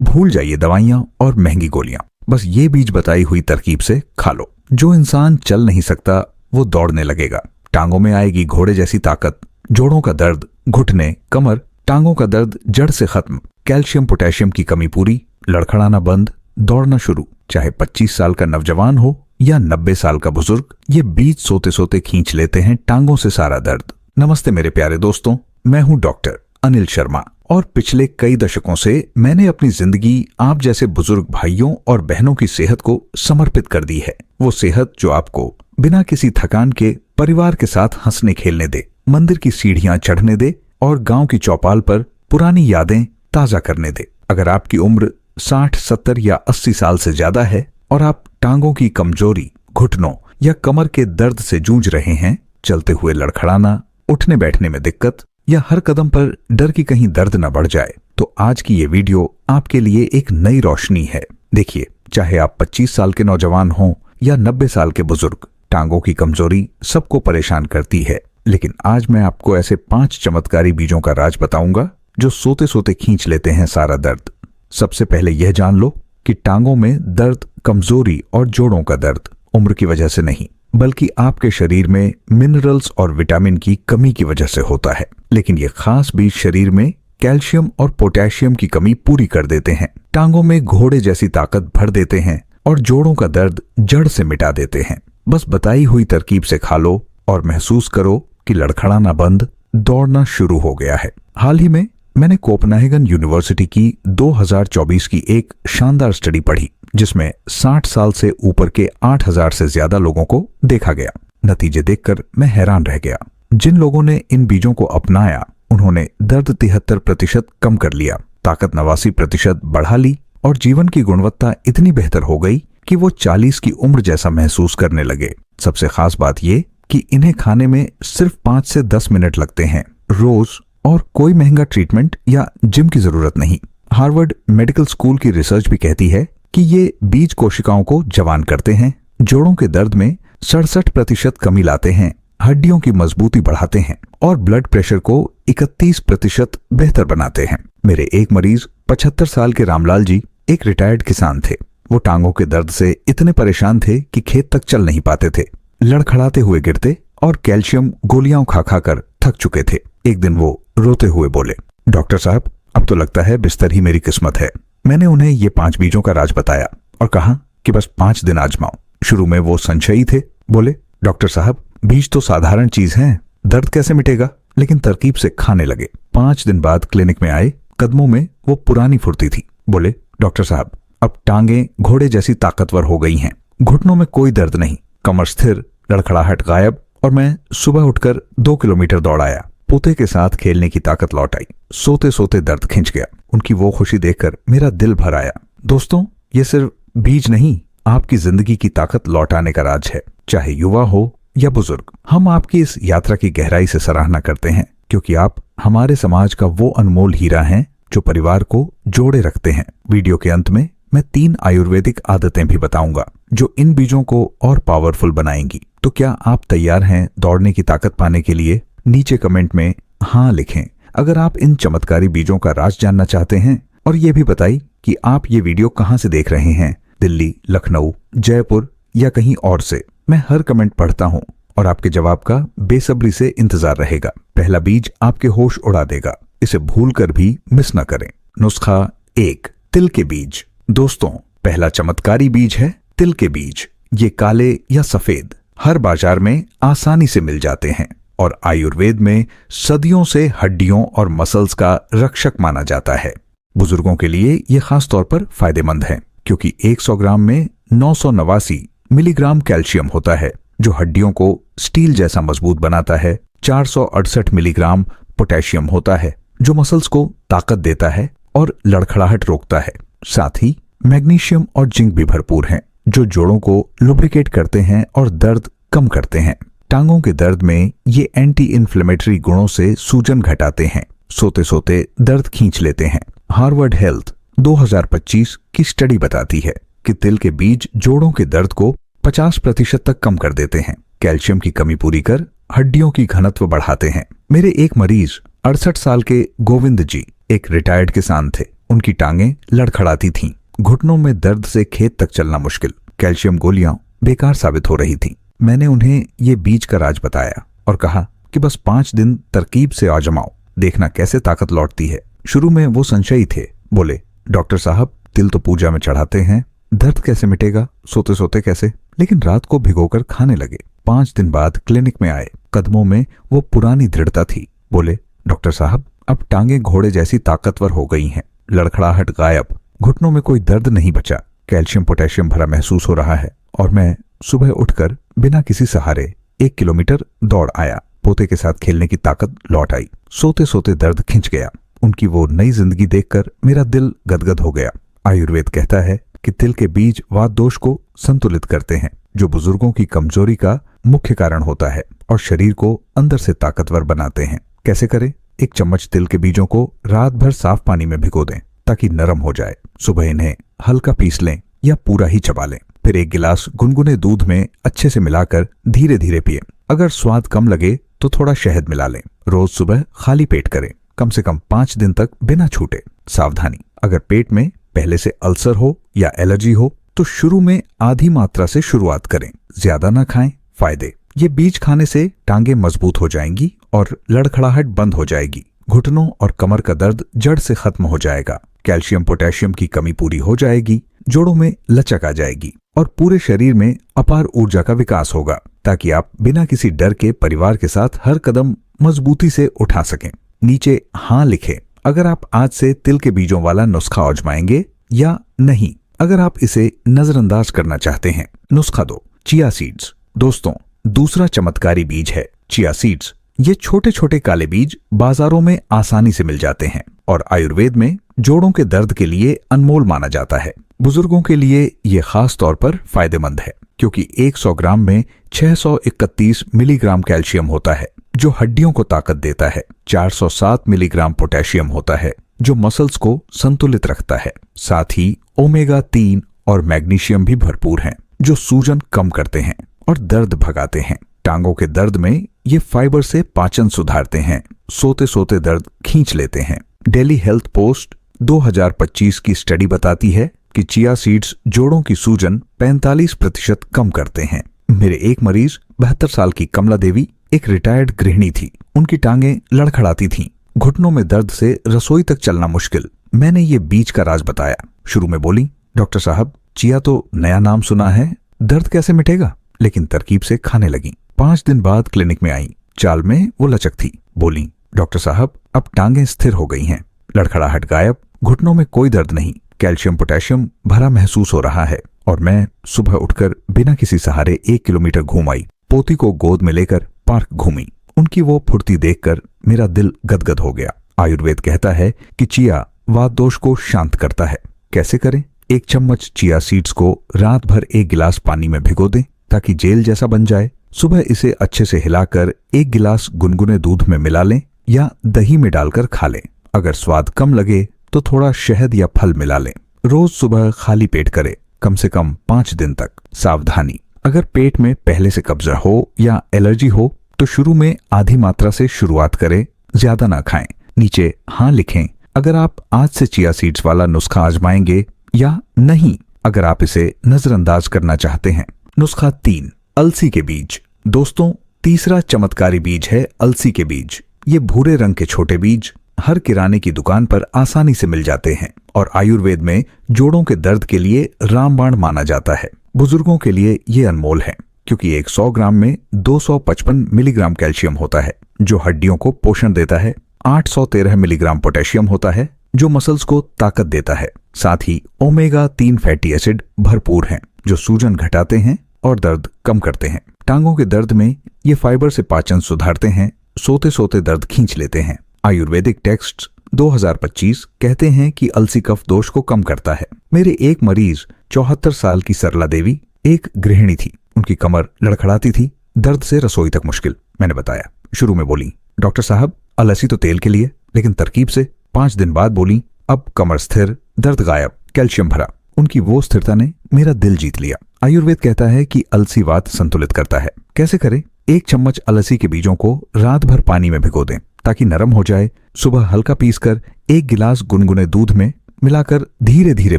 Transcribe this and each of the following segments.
भूल जाइए दवाइयां और महंगी गोलियां, बस ये बीज बताई हुई तरकीब से खा लो। जो इंसान चल नहीं सकता वो दौड़ने लगेगा। टांगों में आएगी घोड़े जैसी ताकत, जोड़ों का दर्द, घुटने, कमर, टांगों का दर्द जड़ से खत्म, कैल्शियम पोटेशियम की कमी पूरी, लड़खड़ाना बंद, दौड़ना शुरू। चाहे 25 साल का नौजवान हो या 90 साल का बुजुर्ग, ये बीज सोते सोते खींच लेते हैं टांगों से सारा दर्द। नमस्ते मेरे प्यारे दोस्तों, मैं हूं डॉक्टर अनिल शर्मा और पिछले कई दशकों से मैंने अपनी जिंदगी आप जैसे बुजुर्ग भाइयों और बहनों की सेहत को समर्पित कर दी है। वो सेहत जो आपको बिना किसी थकान के परिवार के साथ हंसने खेलने दे, मंदिर की सीढ़ियां चढ़ने दे और गांव की चौपाल पर पुरानी यादें ताजा करने दे। अगर आपकी उम्र 60, 70 या 80 साल से ज्यादा है और आप टांगों की कमजोरी, घुटनों या कमर के दर्द से जूझ रहे हैं, चलते हुए लड़खड़ाना, उठने बैठने में दिक्कत या हर कदम पर डर की कहीं दर्द न बढ़ जाए, तो आज की ये वीडियो आपके लिए एक नई रोशनी है। देखिए, चाहे आप 25 साल के नौजवान हों या 90 साल के बुजुर्ग, टांगों की कमजोरी सबको परेशान करती है। लेकिन आज मैं आपको ऐसे 5 चमत्कारी बीजों का राज बताऊंगा जो सोते सोते खींच लेते हैं सारा दर्द। सबसे पहले यह जान लो कि टांगों में दर्द, कमजोरी और जोड़ों का दर्द उम्र की वजह से नहीं, बल्कि आपके शरीर में मिनरल्स और विटामिन की कमी की वजह से होता है। लेकिन ये खास बीज शरीर में कैल्शियम और पोटेशियम की कमी पूरी कर देते हैं, टांगों में घोड़े जैसी ताकत भर देते हैं और जोड़ों का दर्द जड़ से मिटा देते हैं। बस बताई हुई तरकीब से खा लो और महसूस करो कि लड़खड़ाना बंद, दौड़ना शुरू हो गया है। हाल ही में मैंने कोपेनहेगन यूनिवर्सिटी की 2024 की एक शानदार स्टडी पढ़ी, जिसमें 60 साल से ऊपर के 8000 से ज्यादा लोगों को देखा गया। नतीजे देखकर मैं हैरान रह गया। जिन लोगों ने इन बीजों को अपनाया, उन्होंने दर्द 73% कम कर लिया, ताकत 89% बढ़ा ली और जीवन की गुणवत्ता इतनी बेहतर हो गई कि वो 40 की उम्र जैसा महसूस करने लगे। सबसे खास बात ये कि इन्हें खाने में सिर्फ 5 से 10 मिनट लगते हैं रोज, और कोई महंगा ट्रीटमेंट या जिम की जरूरत नहीं। हार्वर्ड मेडिकल स्कूल की रिसर्च भी कहती है कि ये बीज कोशिकाओं को जवान करते हैं, जोड़ों के दर्द में 67% कमी लाते हैं, हड्डियों की मजबूती बढ़ाते हैं और ब्लड प्रेशर को 31% बेहतर बनाते हैं। मेरे एक मरीज 75 साल के रामलाल जी एक रिटायर्ड किसान थे। वो टांगों के दर्द से इतने परेशान थे कि खेत तक चल नहीं पाते थे, लड़खड़ाते हुए गिरते और कैल्शियम गोलियां खा खा कर थक चुके थे। एक दिन वो रोते हुए बोले, डॉक्टर साहब, अब तो लगता है बिस्तर ही मेरी किस्मत है। मैंने उन्हें ये 5 बीजों का राज बताया और कहा कि बस 5 दिन आजमाओ। शुरू में वो संशयी थे, बोले, डॉक्टर साहब, बीज तो साधारण चीज है, दर्द कैसे मिटेगा? लेकिन तरकीब से खाने लगे। 5 दिन बाद क्लिनिक में आए, कदमों में वो पुरानी फुर्ती थी। बोले, डॉक्टर साहब, अब टांगे घोड़े जैसी ताकतवर हो गई हैं, घुटनों में कोई दर्द नहीं, कमर स्थिर, लड़खड़ाहट गायब और मैं सुबह उठकर 2 किलोमीटर दौड़ आया। पोते के साथ खेलने की ताकत लौट आई, सोते सोते दर्द खिंच गया। उनकी वो खुशी देखकर मेरा दिल भर आया। दोस्तों, ये सिर्फ बीज नहीं, आपकी जिंदगी की ताकत लौटाने का राज है। चाहे युवा हो या बुजुर्ग, हम आपकी इस यात्रा की गहराई से सराहना करते हैं, क्योंकि आप हमारे समाज का वो अनमोल हीरा हैं जो परिवार को जोड़े रखते हैं। वीडियो के अंत में मैं 3 आयुर्वेदिक आदतें भी बताऊंगा जो इन बीजों को और पावरफुल बनाएंगी। तो क्या आप तैयार हैं दौड़ने की ताकत पाने के लिए? नीचे कमेंट में हाँ लिखें अगर आप इन चमत्कारी बीजों का राज जानना चाहते हैं, और ये भी बताइए कि आप ये वीडियो कहाँ से देख रहे हैं, दिल्ली, लखनऊ, जयपुर या कहीं और से। मैं हर कमेंट पढ़ता हूँ और आपके जवाब का बेसब्री से इंतजार रहेगा। पहला बीज आपके होश उड़ा देगा, इसे भूल कर भी मिस न करें। नुस्खा 1, तिल के बीज। दोस्तों, पहला चमत्कारी बीज है तिल के बीज। ये काले या सफेद हर बाजार में आसानी से मिल जाते हैं और आयुर्वेद में सदियों से हड्डियों और मसल्स का रक्षक माना जाता है। बुजुर्गों के लिए ये खास तौर पर फायदेमंद है, क्योंकि 100 ग्राम में 989 मिलीग्राम कैल्शियम होता है, जो हड्डियों को स्टील जैसा मजबूत बनाता है। 468 मिलीग्राम पोटेशियम होता है, जो मसल्स को ताकत देता है और लड़खड़ाहट रोकता है। साथ ही मैग्नीशियम और जिंक भी भरपूर हैं, जो जोड़ों को लुब्रिकेट करते हैं और दर्द कम करते हैं। टांगों के दर्द में ये एंटी इन्फ्लेमेटरी गुणों से सूजन घटाते हैं, सोते सोते दर्द खींच लेते हैं। हार्वर्ड हेल्थ 2025 की स्टडी बताती है कि तिल के बीज जोड़ों के दर्द को 50% तक कम कर देते हैं, कैल्शियम की कमी पूरी कर हड्डियों की घनत्व बढ़ाते हैं। मेरे एक मरीज 68 साल के गोविंद जी एक रिटायर्ड किसान थे। उनकी टांगें लड़खड़ाती थीं, घुटनों में दर्द से खेत तक चलना मुश्किल। कैल्शियम गोलियां बेकार साबित हो रही थीं। मैंने उन्हें ये बीज का राज बताया और कहा कि बस 5 दिन तरकीब से आजमाओ, देखना कैसे ताकत लौटती है। शुरू में वो संशयी थे। बोले, डॉक्टर साहब, तिल तो पूजा में चढ़ाते हैं, दर्द कैसे मिटेगा, सोते सोते कैसे? लेकिन रात को भिगोकर खाने लगे। 5 दिन बाद क्लिनिक में आए। कदमों में वो पुरानी दृढ़ता थी। बोले, डॉक्टर साहब, अब टांगे घोड़े जैसी ताकतवर हो गई हैं, लड़खड़ाहट गायब, घुटनों में कोई दर्द नहीं बचा, कैल्शियम पोटेशियम भरा महसूस हो रहा है। और मैं सुबह उठकर बिना किसी सहारे 1 किलोमीटर दौड़ आया। पोते के साथ खेलने की ताकत लौट आई। सोते सोते दर्द खिंच गया। उनकी वो नई जिंदगी देखकर मेरा दिल गदगद हो गया। आयुर्वेद कहता है कि तिल के बीज वात दोष को संतुलित करते हैं, जो बुजुर्गों की कमजोरी का मुख्य कारण होता है, और शरीर को अंदर से ताकतवर बनाते हैं। कैसे करें? 1 चम्मच तिल के बीजों को रात भर साफ पानी में भिगो दें ताकि नरम हो जाए। सुबह इन्हें हल्का पीस लें या पूरा ही चबा लें। फिर 1 गिलास गुनगुने दूध में अच्छे से मिलाकर धीरे धीरे पिएं। अगर स्वाद कम लगे तो थोड़ा शहद मिला लें। रोज सुबह खाली पेट करें, कम से कम 5 दिन तक बिना छूटे। सावधानी, अगर पेट में पहले से अल्सर हो या एलर्जी हो तो शुरू में आधी मात्रा से शुरुआत करें, ज्यादा ना खाएं। फायदे, ये बीज खाने से टांगे मजबूत हो जाएंगी और लड़खड़ाहट बंद हो जाएगी। घुटनों और कमर का दर्द जड़ से खत्म हो जाएगा। कैल्शियम पोटेशियम की कमी पूरी हो जाएगी, जोड़ों में लचक आ जाएगी और पूरे शरीर में अपार ऊर्जा का विकास होगा, ताकि आप बिना किसी डर के परिवार के साथ हर कदम मजबूती से उठा सकें। नीचे हाँ लिखें अगर आप आज से तिल के बीजों वाला नुस्खा आजमाएंगे या नहीं, अगर आप इसे नजरअंदाज करना चाहते हैं। नुस्खा 2, चिया सीड्स। दोस्तों, दूसरा चमत्कारी बीज है चिया सीड्स। ये छोटे छोटे काले बीज बाजारों में आसानी से मिल जाते हैं और आयुर्वेद में जोड़ों के दर्द के लिए अनमोल माना जाता है। बुजुर्गों के लिए ये खास तौर पर फायदेमंद है, क्योंकि 100 ग्राम में 631 मिलीग्राम कैल्शियम होता है, जो हड्डियों को ताकत देता है। 407 मिलीग्राम पोटेशियम होता है, जो मसल्स को संतुलित रखता है। साथ ही ओमेगा 3 और मैग्नीशियम भी भरपूर हैं, जो सूजन कम करते हैं और दर्द भगाते हैं। टांगों के दर्द में ये फाइबर से पाचन सुधारते हैं, सोते सोते दर्द खींच लेते हैं। डेली हेल्थ पोस्ट 2025 की स्टडी बताती है कि चिया सीड्स जोड़ों की सूजन 45% कम करते हैं। मेरे एक मरीज 72 साल की कमला देवी एक रिटायर्ड गृहिणी थी। उनकी टांगें लड़खड़ाती थीं, घुटनों में दर्द से रसोई तक चलना मुश्किल। मैंने ये बीज का राज बताया। शुरू में बोली, डॉक्टर साहब, चिया तो नया नाम सुना है, दर्द कैसे मिटेगा? लेकिन तरकीब से खाने लगी। 5 दिन बाद क्लिनिक में आई। चाल में वो लचक थी। बोली, डॉक्टर साहब, अब टांगें स्थिर हो गई हैं, लड़खड़ाहट गायब, घुटनों में कोई दर्द नहीं, कैल्शियम पोटेशियम भरा महसूस हो रहा है। और मैं सुबह उठकर बिना किसी सहारे 1 किलोमीटर घूम आई। पोती को गोद में लेकर पार्क घूमी। उनकी वो फुर्ती देखकर मेरा दिल गदगद हो गया। आयुर्वेद कहता है कि चिया वात दोष को शांत करता है। कैसे करें? 1 चम्मच चिया सीड्स को रात भर 1 गिलास पानी में भिगो दें ताकि जेल जैसा बन जाए। सुबह इसे अच्छे से हिलाकर 1 गिलास गुनगुने दूध में मिला लें या दही में डालकर खा लें। अगर स्वाद कम लगे तो थोड़ा शहद या फल मिला लें। रोज सुबह खाली पेट करें, कम से कम 5 दिन तक। सावधानी, अगर पेट में पहले से कब्जा हो या एलर्जी हो तो शुरू में आधी मात्रा से शुरुआत करें, ज्यादा ना खाएं। नीचे हाँ लिखें अगर आप आज से चिया सीड्स वाला नुस्खा आजमाएंगे या नहीं, अगर आप इसे नजरअंदाज करना चाहते हैं। नुस्खा 3, अलसी के बीज। दोस्तों, तीसरा चमत्कारी बीज है अलसी के बीज। ये भूरे रंग के छोटे बीज हर किराने की दुकान पर आसानी से मिल जाते हैं और आयुर्वेद में जोड़ों के दर्द के लिए रामबाण माना जाता है। बुजुर्गों के लिए ये अनमोल है, क्योंकि 100 ग्राम में 255 मिलीग्राम कैल्शियम होता है, जो हड्डियों को पोषण देता है। 813 मिलीग्राम पोटेशियम होता है, जो मसल्स को ताकत देता है। साथ ही ओमेगा 3 फैटी एसिड भरपूर हैं, जो सूजन घटाते हैं और दर्द कम करते हैं। टांगों के दर्द में ये फाइबर से पाचन सुधारते हैं, सोते सोते दर्द खींच लेते हैं। आयुर्वेदिक टेक्स्ट 2025 कहते हैं कि अलसी कफ दोष को कम करता है। मेरे एक मरीज 74 साल की सरला देवी एक गृहिणी थी। उनकी कमर लड़खड़ाती थी, दर्द से रसोई तक मुश्किल। मैंने बताया। शुरू में बोली, डॉक्टर साहब, अलसी तो तेल के लिए, लेकिन तरकीब से। 5 दिन बाद बोली, अब कमर स्थिर, दर्द गायब, कैल्शियम भरा। उनकी वो स्थिरता ने मेरा दिल जीत लिया। आयुर्वेद कहता है कि अलसी वात संतुलित करता है। कैसे करें? 1 चम्मच अलसी के बीजों को रात भर पानी में भिगो दें ताकि नरम हो जाए। सुबह हल्का पीसकर 1 गिलास गुनगुने दूध में मिलाकर धीरे धीरे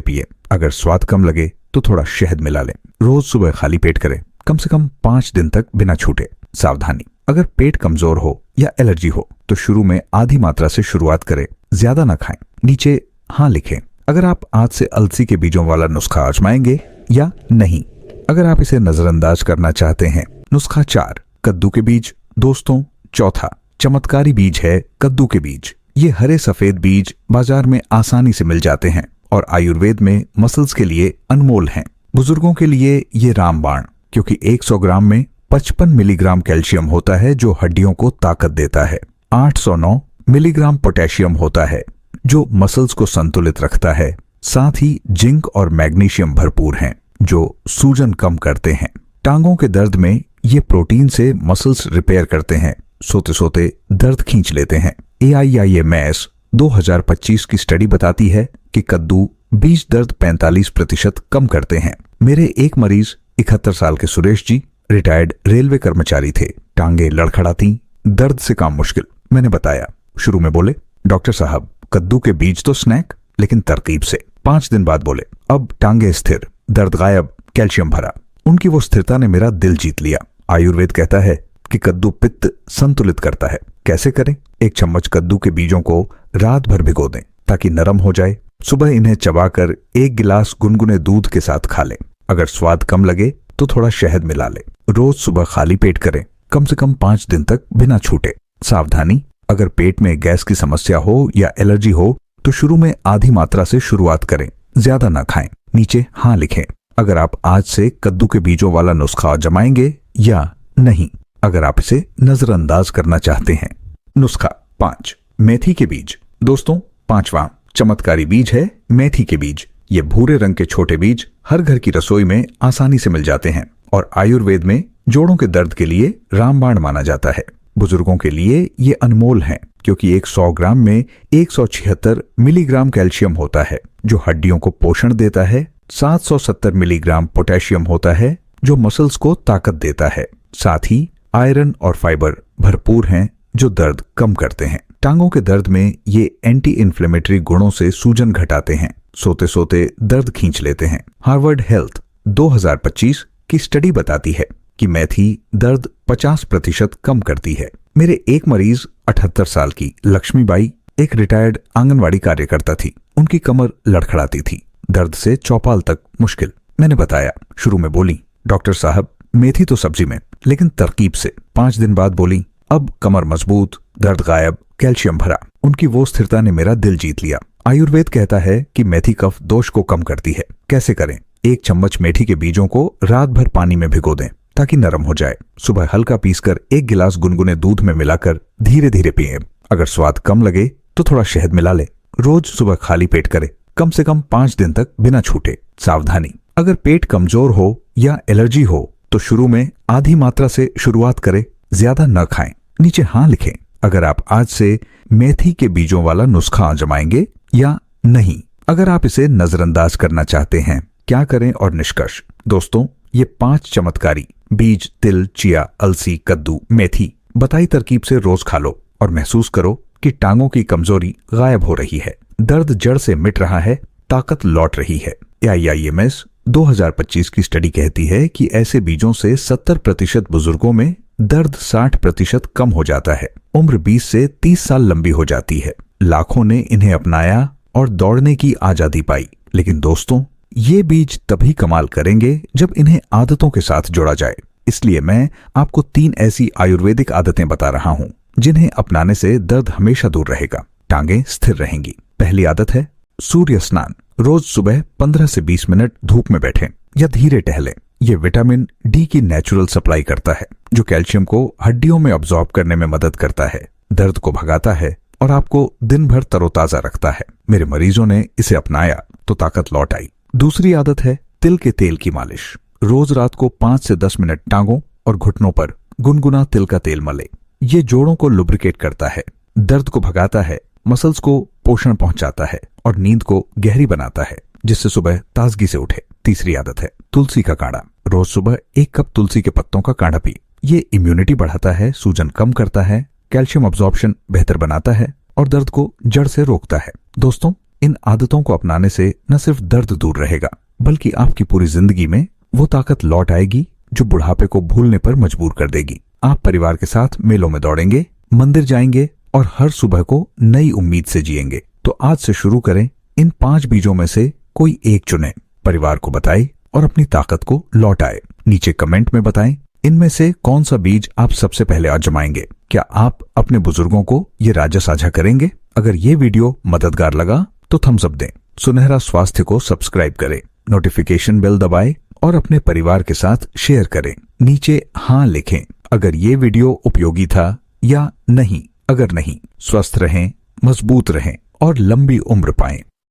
पिए। अगर स्वाद कम लगे तो थोड़ा शहद मिला लें। रोज सुबह खाली पेट करें, कम से कम 5 दिन तक बिना छूटे। सावधानी, अगर पेट कमजोर हो या एलर्जी हो तो शुरू में आधी मात्रा से शुरुआत करें, ज्यादा ना खाएं। नीचे हाँ लिखें अगर आप आज से अलसी के बीजों वाला नुस्खा आजमाएंगे या नहीं। अगर आप इसे नजरअंदाज करना चाहते हैं। नुस्खा 4, कद्दू के बीज। दोस्तों, चौथा चमत्कारी बीज है कद्दू के बीज। ये हरे सफेद बीज बाजार में आसानी से मिल जाते हैं और आयुर्वेद में मसल्स के लिए अनमोल हैं। बुजुर्गों के लिए ये रामबाण, क्योंकि 100 ग्राम में 55 मिलीग्राम कैल्शियम होता है जो हड्डियों को ताकत देता है। 809 मिलीग्राम पोटेशियम होता है जो मसल्स को संतुलित रखता है। साथ ही जिंक और मैग्नीशियम भरपूर हैं जो सूजन कम करते हैं। टांगों के दर्द में ये प्रोटीन से मसल्स रिपेयर करते हैं। सोते सोते दर्द खींच लेते हैं। AIIMS 2025 की स्टडी बताती है कि कद्दू बीज दर्द 45% कम करते हैं। मेरे एक मरीज 71 साल के सुरेश जी रिटायर्ड रेलवे कर्मचारी थे। टांगे लड़खड़ाती, दर्द से काम मुश्किल। मैंने बताया। शुरू में बोले, डॉक्टर साहब कद्दू के बीज तो स्नैक, लेकिन तरकीब से। 5 दिन बाद बोले, अब टांगे स्थिर, दर्द गायब, कैल्शियम भरा। उनकी वो स्थिरता ने मेरा दिल जीत लिया। आयुर्वेद कहता है कि कद्दू पित्त संतुलित करता है। कैसे करें? 1 चम्मच कद्दू के बीजों को रात भर भिगो दें ताकि नरम हो जाए। सुबह इन्हें चबाकर 1 गिलास गुनगुने दूध के साथ खा लें। अगर स्वाद कम लगे तो थोड़ा शहद मिला लें। रोज सुबह खाली पेट करें, कम से कम 5 दिन तक बिना छूटे। सावधानी, अगर पेट में गैस की समस्या हो या एलर्जी हो तो शुरू में आधी मात्रा से शुरुआत करें, ज्यादा ना खाएं। नीचे हाँ लिखें अगर आप आज से कद्दू के बीजों वाला नुस्खा आजमाएंगे या नहीं। अगर आप इसे नजरअंदाज करना चाहते हैं। नुस्खा 5, मेथी के बीज। दोस्तों, 5वां चमत्कारी बीज है मेथी के बीज। ये भूरे रंग के छोटे बीज हर घर की रसोई में आसानी से मिल जाते हैं और आयुर्वेद में जोड़ों के दर्द के लिए रामबाण माना जाता है। बुजुर्गों के लिए ये अनमोल हैं क्योंकि 100 ग्राम में 176 मिलीग्राम कैल्शियम होता है जो हड्डियों को पोषण देता है। 770 मिलीग्राम पोटेशियम होता है जो मसल्स को ताकत देता है। साथ ही आयरन और फाइबर भरपूर हैं जो दर्द कम करते हैं। टांगों के दर्द में ये एंटी इन्फ्लेमेटरी गुणों से सूजन घटाते हैं। सोते सोते दर्द खींच लेते हैं। हार्वर्ड हेल्थ 2025 की स्टडी बताती है कि मेथी दर्द 50% कम करती है। मेरे एक मरीज 78 साल की लक्ष्मीबाई एक रिटायर्ड आंगनवाड़ी कार्यकर्ता थी। उनकी कमर लड़खड़ाती थी, दर्द से चौपाल तक मुश्किल। मैंने बताया। शुरू में बोली, डॉक्टर साहब मेथी तो सब्जी में, लेकिन तरकीब से। 5 दिन बाद बोली, अब कमर मजबूत, दर्द गायब, कैल्शियम भरा। उनकी वो स्थिरता ने मेरा दिल जीत लिया। आयुर्वेद कहता है कि मेथी कफ दोष को कम करती है। कैसे करें? 1 चम्मच मेथी के बीजों को रात भर पानी में भिगो दें ताकि नरम हो जाए। सुबह हल्का पीसकर 1 गिलास गुनगुने दूध में मिलाकर धीरे धीरे पिएं। अगर स्वाद कम लगे तो थोड़ा शहद मिला ले। रोज सुबह खाली पेट करें, कम से कम 5 दिन तक बिना छूटे। सावधानी, अगर पेट कमजोर हो या एलर्जी हो तो शुरू में आधी मात्रा से शुरुआत करें, ज्यादा न खाएं। नीचे हाँ लिखें अगर आप आज से मेथी के बीजों वाला नुस्खा आजमाएंगे या नहीं। अगर आप इसे नजरअंदाज करना चाहते हैं। क्या करें और निष्कर्ष। दोस्तों, ये 5 चमत्कारी बीज तिल, चिया, अलसी, कद्दू, मेथी बताई तरकीब से रोज खा लो और महसूस करो कि टांगों की कमजोरी गायब हो रही है, दर्द जड़ से मिट रहा है, ताकत लौट रही है। AIIMS 2025 की स्टडी कहती है कि ऐसे बीजों से 70% बुजुर्गों में दर्द 60% कम हो जाता है। उम्र 20 से 30 साल लंबी हो जाती है। लाखों ने इन्हें अपनाया और दौड़ने की आजादी पाई। लेकिन दोस्तों, ये बीज तभी कमाल करेंगे जब इन्हें आदतों के साथ जोड़ा जाए। इसलिए मैं आपको 3 ऐसी आयुर्वेदिक आदतें बता रहा हूं जिन्हें अपनाने से दर्द हमेशा दूर रहेगा, टांगें स्थिर रहेंगी। पहली आदत है सूर्य स्नान। रोज सुबह 15 से 20 मिनट धूप में बैठें या धीरे टहलें। ये विटामिन डी की नेचुरल सप्लाई करता है जो कैल्शियम को हड्डियों में अब्सॉर्ब करने में मदद करता है, दर्द को भगाता है और आपको दिन भर तरोताजा रखता है। मेरे मरीजों ने इसे अपनाया तो ताकत लौट आई। दूसरी आदत है तिल के तेल की मालिश। रोज रात को 5 से 10 मिनट टांगों और घुटनों पर गुनगुना तिल का तेल मले। ये जोड़ों को लुब्रिकेट करता है, दर्द को भगाता है, मसल्स को पोषण पहुंचाता है और नींद को गहरी बनाता है, जिससे सुबह ताजगी से उठे। तीसरी आदत है तुलसी का काढ़ा। रोज सुबह 1 कप तुलसी के पत्तों का काढ़ा पी। ये इम्यूनिटी बढ़ाता है, सूजन कम करता है, कैल्शियम अब्जॉर्प्शन बेहतर बनाता है और दर्द को जड़ से रोकता है। दोस्तों, इन आदतों को अपनाने से न सिर्फ दर्द दूर रहेगा बल्कि आपकी पूरी जिंदगी में वो ताकत लौट आएगी जो बुढ़ापे को भूलने पर मजबूर कर देगी। आप परिवार के साथ मेलों में दौड़ेंगे, मंदिर जाएंगे और हर सुबह को नई उम्मीद से जिएंगे। तो आज से शुरू करें, इन 5 बीजों में से कोई एक चुनें, परिवार को बताएं और अपनी ताकत को लौटाए। नीचे कमेंट में बताएं इनमें से कौन सा बीज आप सबसे पहले आजमाएंगे। क्या आप अपने बुजुर्गों को ये राज साझा करेंगे? अगर ये वीडियो मददगार लगा तो थम्स अप दें, सुनहरा स्वास्थ्य को सब्सक्राइब करें, नोटिफिकेशन बेल दबाएं और अपने परिवार के साथ शेयर करें। नीचे हाँ लिखें अगर ये वीडियो उपयोगी था या नहीं अगर नहीं। स्वस्थ रहें, मजबूत रहें और लंबी उम्र पाएं।